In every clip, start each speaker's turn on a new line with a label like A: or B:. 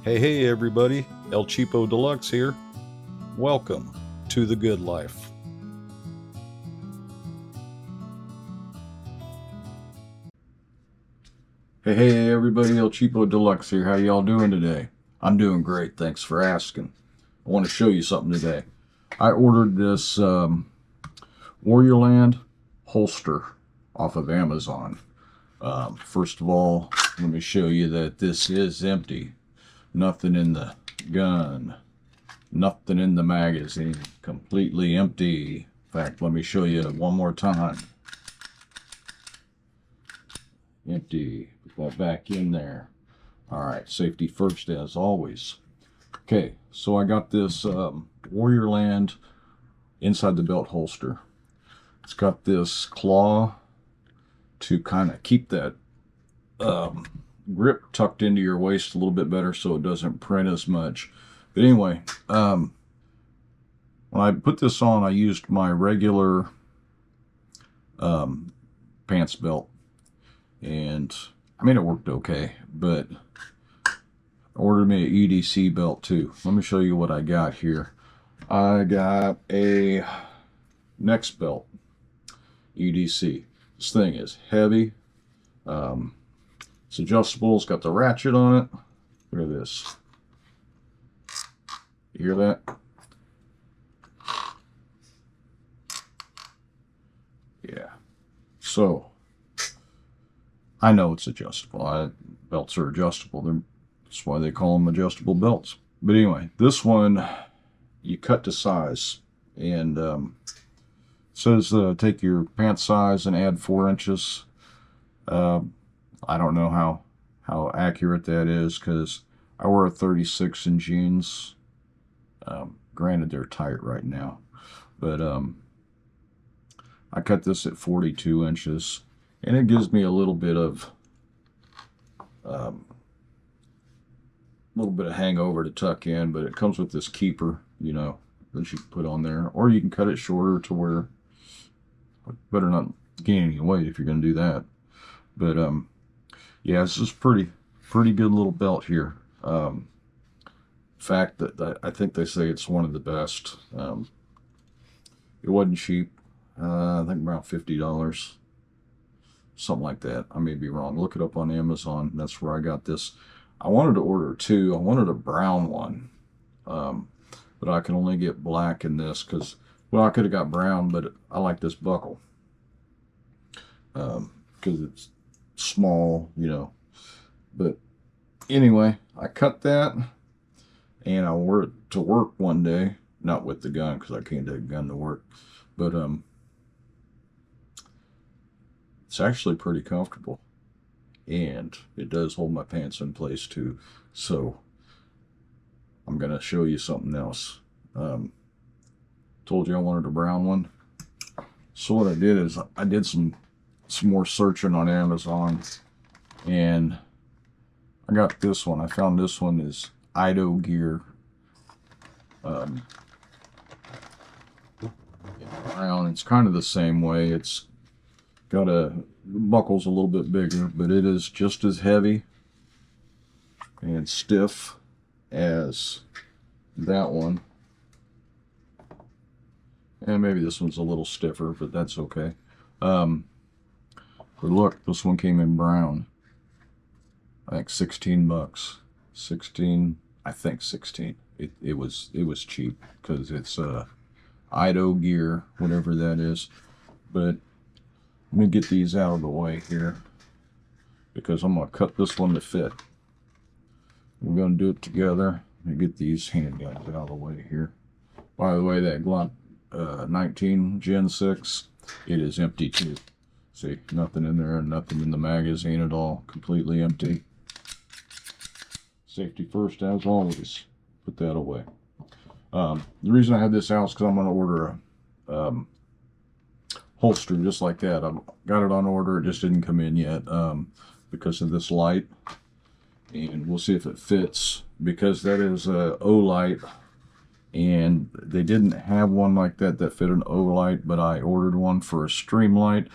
A: Hey everybody, El Cheapo Deluxe here. Welcome to the good life. Hey everybody, El Cheapo Deluxe here. How y'all doing today? I'm doing great, thanks for asking. I want to show you something today. I ordered this Warriorland holster off of Amazon. First of all, let me show you that this is empty. Nothing in the gun, nothing in the magazine, completely empty. In fact, let me show you one more time. Empty. Put that back in there. All right, safety first as always. Okay, so I got this Warriorland inside the belt holster. It's got this claw to kind of keep that grip tucked into your waist a little bit better so it doesn't print as much. But anyway, when I put this on, I used my regular pants belt, and I mean it worked okay, but I ordered me an EDC belt too. Let me show you what I got here. I got a next belt, EDC. This thing is heavy. It's adjustable. It's got the ratchet on it. Look at this. You hear that? Yeah. So I know it's adjustable. Belts are adjustable. That's why they call them adjustable belts. But anyway, this one you cut to size, and it says take your pant size and add 4 inches. I don't know how accurate that is because I wear a 36 in jeans. Granted, they're tight right now, but I cut this at 42 inches, and it gives me a little bit of hangover to tuck in. But it comes with this keeper, you know, that you can put on there, or you can cut it shorter to where better not gain any weight if you're going to do that. But yeah, this is pretty good little belt here. In fact, that I think they say it's one of the best. It wasn't cheap. I think around $50, something like that. I may be wrong. Look it up on Amazon. That's where I got this. I wanted to order 2. I wanted a brown one, but I can only get black in this because, well, I could have got brown, but I like this buckle because it's small, you know. But anyway, I cut that, and I wore it to work one day, not with the gun because I can't take a gun to work, but it's actually pretty comfortable, and it does hold my pants in place too. So I'm gonna show you something else. Told you I wanted a brown one, so what I did is I did some more searching on Amazon, and I got this one. I found this one is Ido Gear. Brown. It's kind of the same way. It's got the buckle's a little bit bigger, but it is just as heavy and stiff as that one. And maybe this one's a little stiffer, but that's okay. But look, this one came in brown. I think 16 bucks. 16, I think 16. It was cheap because it's Ido Gear, whatever that is. But let me get these out of the way here because I'm gonna cut this one to fit. We're gonna do it together. Let me get these handguns out of the way here. By the way, that Glock 19 Gen 6, it is empty too. See, nothing in there, nothing in the magazine at all. Completely empty. Safety first as always. Put that away. The reason I have this out is because I'm going to order a holster just like that. I got it on order. It just didn't come in yet because of this light. And we'll see if it fits because that is a O-light. And they didn't have one like that fit an O-light, but I ordered one for a stream light.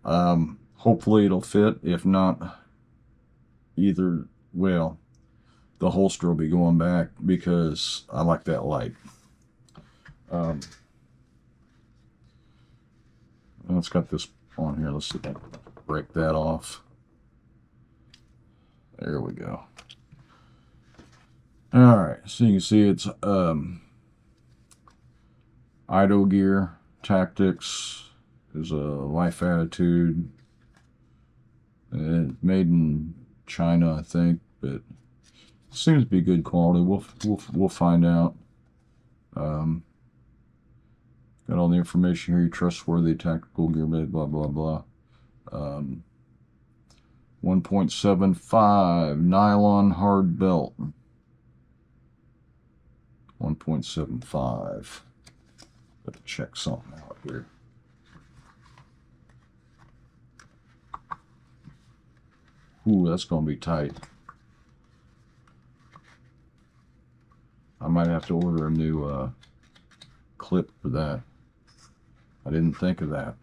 A: Hopefully it'll fit. If not, well, the holster will be going back because I like that light. It's got this on here. Let's see if I can break that off. There we go. All right, so you can see it's idle gear, tactics. There's a life attitude. It's made in China, I think, but it seems to be good quality. We'll find out. Got all the information here. Trustworthy tactical gear made, blah blah blah. 1.75 nylon hard belt. 1.75. Better check something out here. Ooh, that's gonna be tight. I might have to order a new clip for that. I didn't think of that.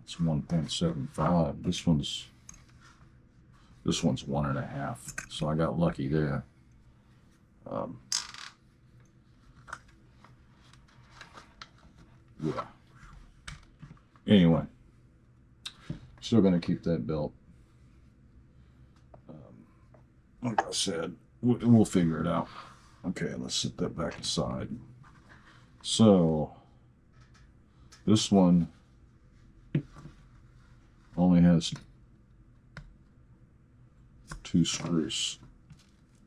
A: It's 1.75. This one's 1.5. So I got lucky there. Yeah. Anyway, still gonna keep that belt. Like I said, we'll figure it out. Okay, let's set that back aside. So this one only has 2 screws.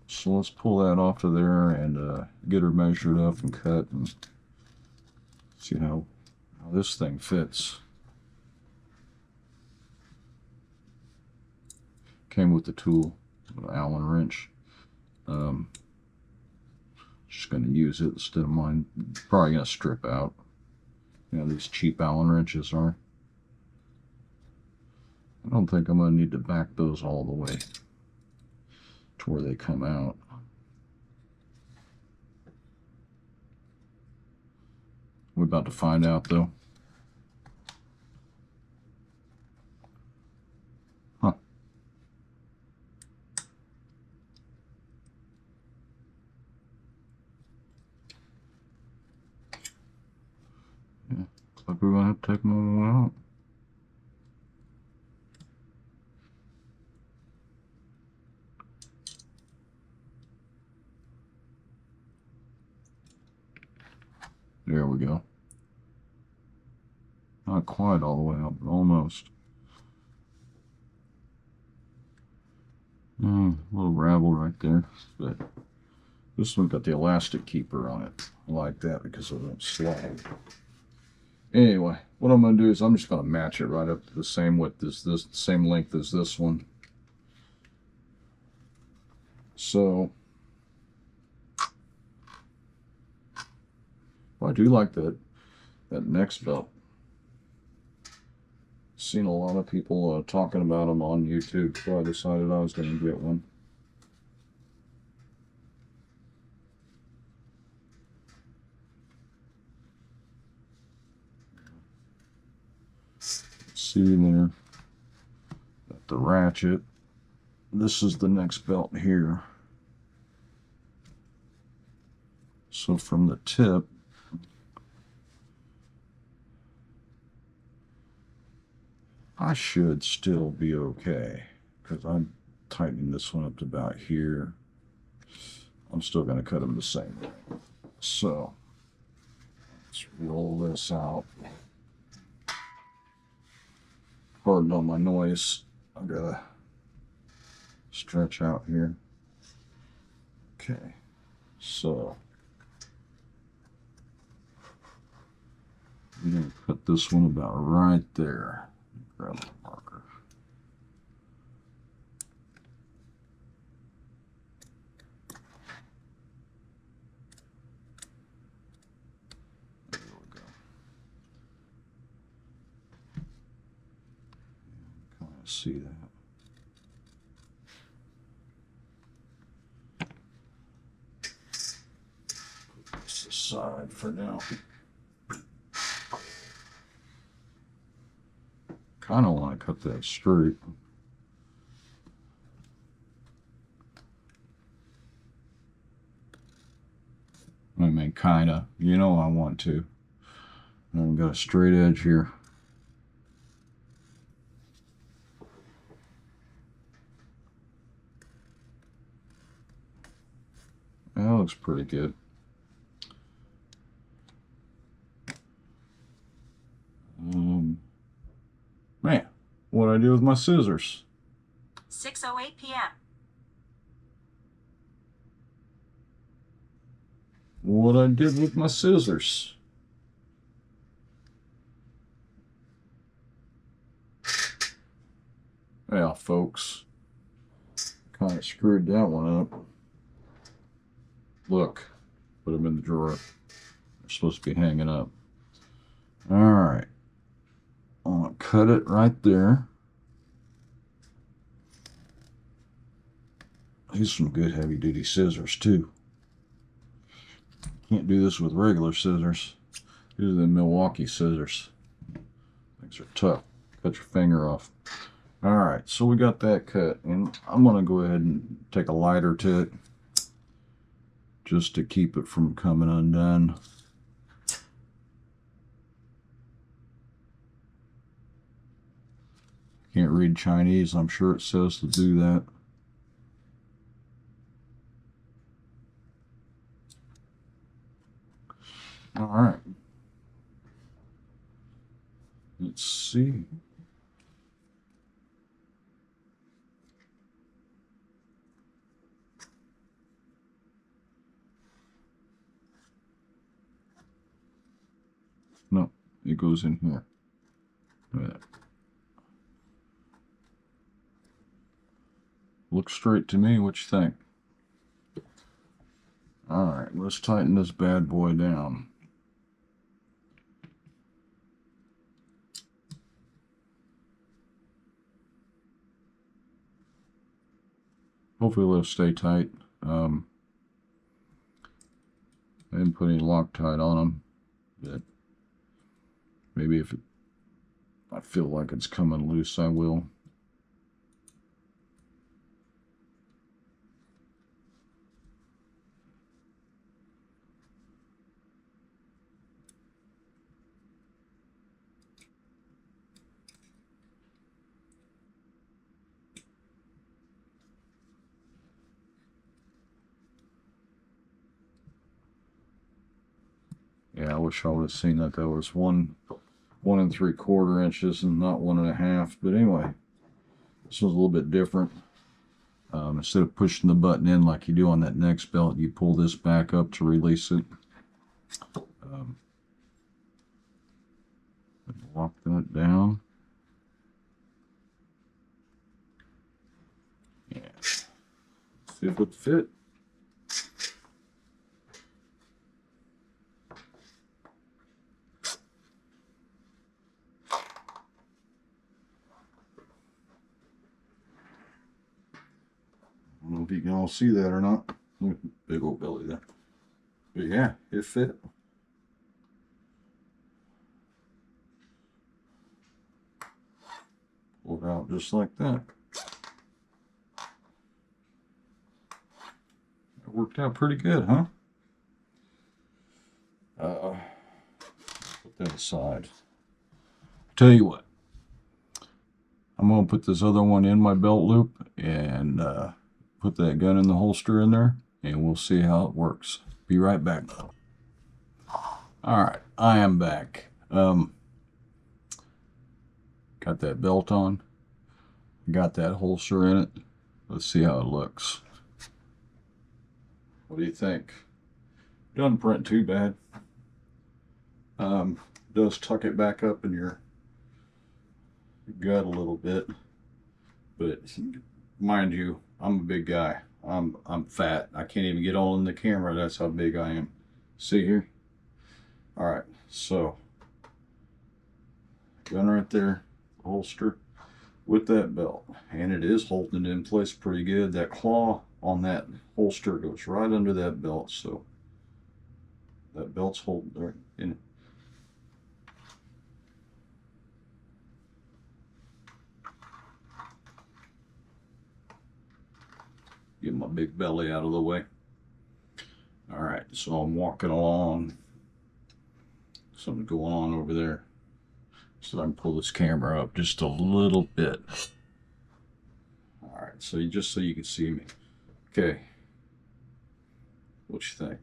A: So let's pull that off of there and get her measured up and cut and see how this thing fits. Came with the tool, an Allen wrench. Just going to use it instead of mine. Probably going to strip out. You know, these cheap Allen wrenches are. I don't think I'm going to need to back those all the way to where they come out. We're about to find out though. Huh. Yeah, looks like we're going to have to take them all out. There we go. Not quite all the way up, but almost. A little ravel right there, but this one got the elastic keeper on it. I like that because it won't slide. Anyway, what I'm going to do is I'm just going to match it right up to the same width as this, same length as this one. So I do like that next belt. Seen a lot of people talking about them on YouTube, so I decided I was going to get one. See there, got the ratchet. This is the next belt here. So from the tip, I should still be okay because I'm tightening this one up to about here. I'm still going to cut them the same way. So let's roll this out. Pardon on my noise. I've got to stretch out here. Okay, so I'm going to cut this one about right there. Grab a marker. There we go. Kind of see that. Put this aside for now. Kind of want to cut that straight. I mean, kinda. You know I want to. I've got a straight edge here. That looks pretty good. Man, what'd I do with my scissors?
B: 6:08 p.m.
A: What I did with my scissors? Yeah, folks, kind of screwed that one up. Look, put them in the drawer. They're supposed to be hanging up. All right, I'm gonna cut it right there. These are some good heavy-duty scissors too. Can't do this with regular scissors. These are the Milwaukee scissors. Things are tough. Cut your finger off. All right, so we got that cut, and I'm gonna go ahead and take a lighter to it just to keep it from coming undone. Can't read Chinese. I'm sure it says to do that. All right. Let's see. No, it goes in here. Look at that. Looks straight to me. What you think? All right, let's tighten this bad boy down. Hopefully it'll stay tight. I didn't put any Loctite on them, but maybe if I feel like it's coming loose, I will. Yeah, I wish I would have seen that. That was 1 3/4 inches and not 1.5. But anyway, this was a little bit different. Instead of pushing the button in like you do on that next belt, you pull this back up to release it. Lock that down. Yeah. See if it fit. I don't know if you can all see that or not. Big old belly there. But yeah, it fit. Pull it out just like that. It worked out pretty good, huh? Put that aside. Tell you what, I'm gonna put this other one in my belt loop and put that gun in the holster in there, and we'll see how it works. Be right back. All right, I am back. Got that belt on. Got that holster in it. Let's see how it looks. What do you think? Doesn't print too bad. Does tuck it back up in your gut a little bit, but mind you, I'm a big guy. I'm fat. I can't even get on the camera. That's how big I am. See here? All right, so gun right there, holster with that belt, and it is holding it in place pretty good. That claw on that holster goes right under that belt, so that belt's holding there in it. Get my big belly out of the way. All right, so I'm walking along. Something going on over there. So I can pull this camera up just a little bit. All right, so just so you can see me. Okay, what you think?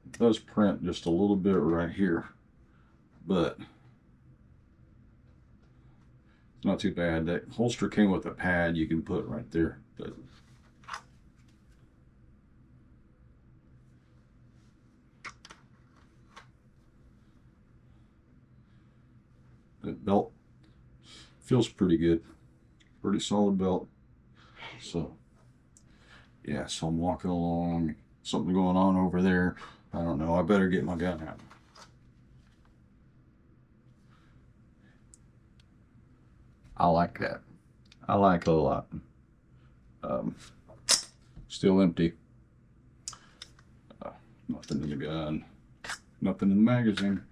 A: It does print just a little bit right here, but it's not too bad. That holster came with a pad you can put right there. But the belt feels pretty good. Pretty solid belt. So yeah, so I'm walking along. Something going on over there. I don't know. I better get my gun out. I like that. I like it a lot. Still empty. Nothing in the gun. Nothing in the magazine.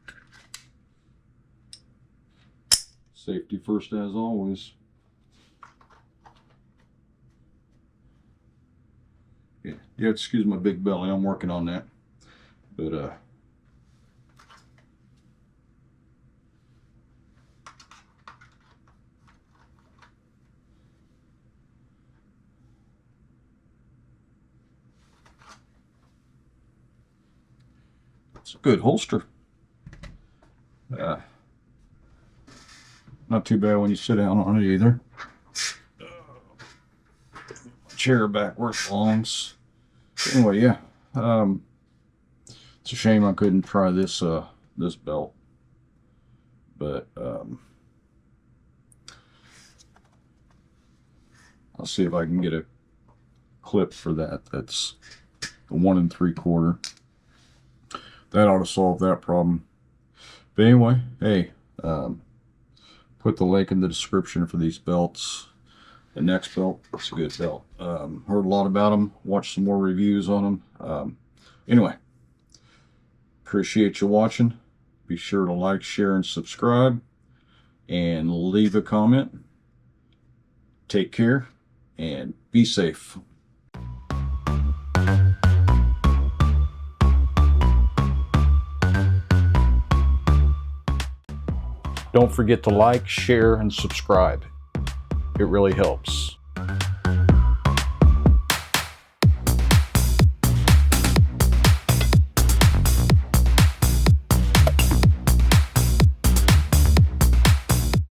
A: Safety first as always. Yeah, excuse my big belly. I'm working on that. But it's a good holster. Not too bad when you sit down on it either. Chair back where it belongs. Anyway, yeah. It's a shame I couldn't try this this belt, but I'll see if I can get a clip for that. That's the 1 3/4. That ought to solve that problem. But anyway, hey, put the link in the description for these belts. The next belt, it's a good belt. Heard a lot about them. Watched some more reviews on them. Anyway, appreciate you watching. Be sure to like, share, and subscribe. And leave a comment. Take care and be safe. Don't forget to like, share, and subscribe. It really helps.